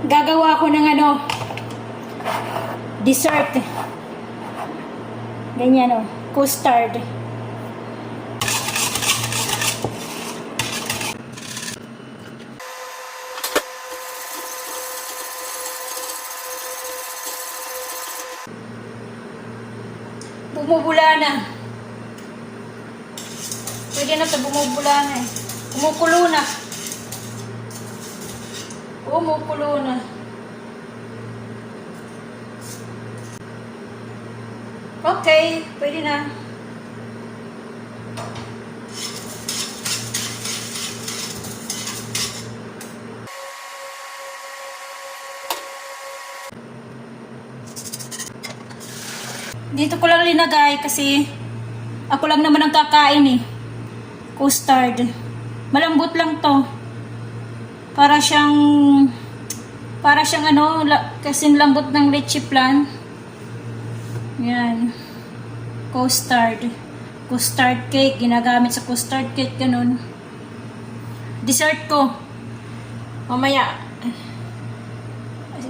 Gagawa ko ng dessert. Ganyan custard. Bumubula na. Pwede na ito, bumubula na eh. Kumukulo na. Kumukulo na. Okay, pwede na. Dito ko lang linagay kasi ako lang naman ang kakain eh. Custard. Malambot lang to. Para siyang kasing lambot ng leche flan. Yan. Custard. Custard cake. Ginagamit sa custard cake. Ganun. Dessert ko. Mamaya.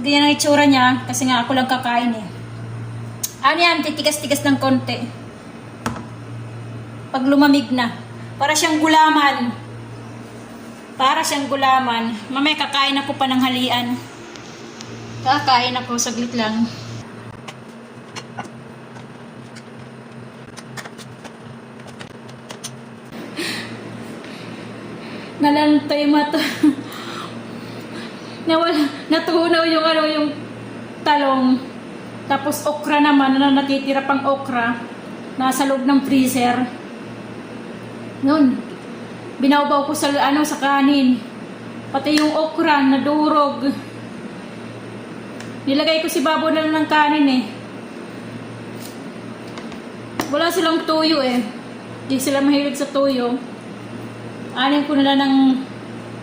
Ganyan ang itsura niya. Kasi nga ako lang kakain eh. Ano yan? Titigas-tigas ng konti. Pag lumamig na. Para siyang gulaman. Para siyang gulaman. Mamaya kakain ako pa ng halian. Kakain ako. Saglit lang. Nalantay mata. Natunaw yung talong. Tapos okra naman, na natitira pang okra. Nasa loob ng freezer. Noon, binawbaw ko sa kanin. Pati yung okra, nadurog. Nilagay ko si Babo na lang ng kanin eh. Wala silang tuyo eh. Hindi sila mahilig sa tuyo. Anin ko na lang ng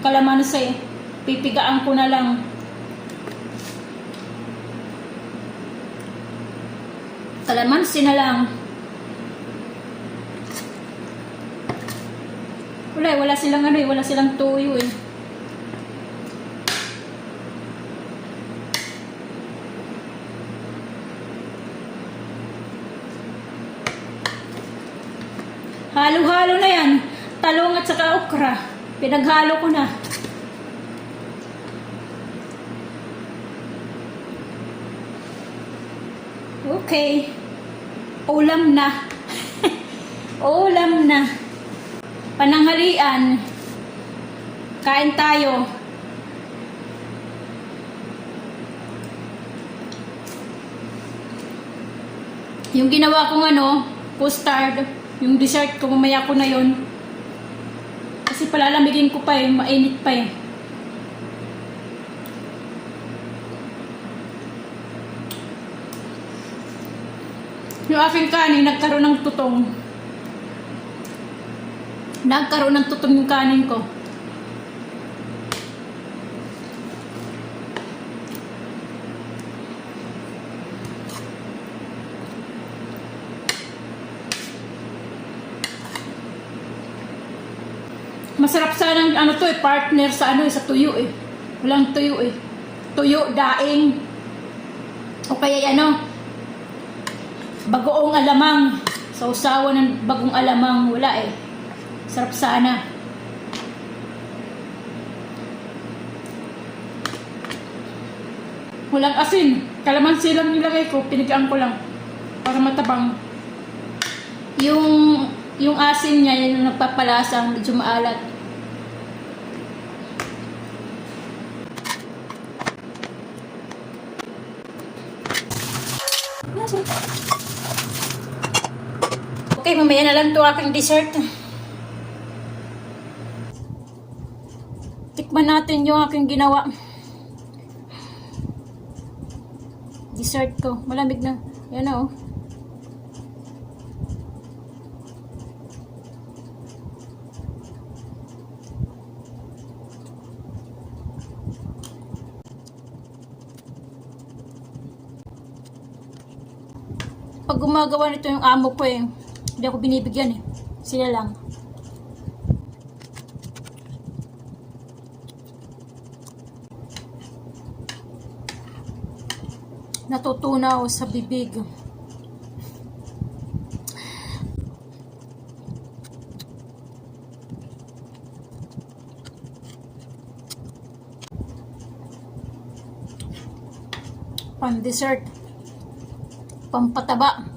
kalamansi. Pipigaan ko na lang. Kalamansi na lang. Wala silang wala silang tuyo eh. Halo-halo na yan. Talong at saka okra. Pinaghalo ko na. Okay. Ulam na. Ulam na. Pananghalian. Kain tayo. Yung ginawa kong custard, yung dessert ko, mamaya ko na yon. Kasi palalamigin ko pa eh, mainit pa eh. Yung aking kanin, nagkaroon ng tutong. Nagkaroon ng tutong yung kanin ko. Masarap sana partner sa sa tuyo eh. Walang tuyo eh. Tuyo, daing. O kaya bagoong alamang. Sausawan ng bagong alamang. Wala eh. Sarap sana. Walang asin. Kalamansi lang nilagay ko. Pinigaan ko lang. Para matabang. Yung asin niya, yung nagpapalasang medyo maalat. Okay, mamaya na lang ito aking dessert. Tikman natin yung aking ginawa. Dessert ko. Malamig na. Yan na Pag gumagawa nito yung amo ko eh, hindi ako binibigyan eh. Sila lang. natutunaw sa bibig. Pang dessert, pampataba.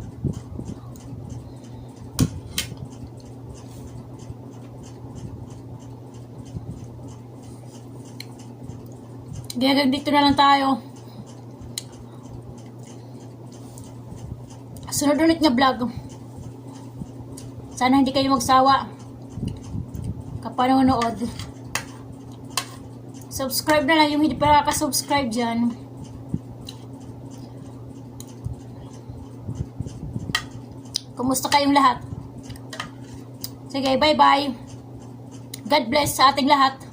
Hanggang dito na lang tayo. Sunod ulit na vlog. Sana hindi kayo magsawa kapanonood. Subscribe na lang yung hindi pa nakaka-subscribe dyan. Kumusta kayong lahat? Sige, bye-bye. God bless sa ating lahat.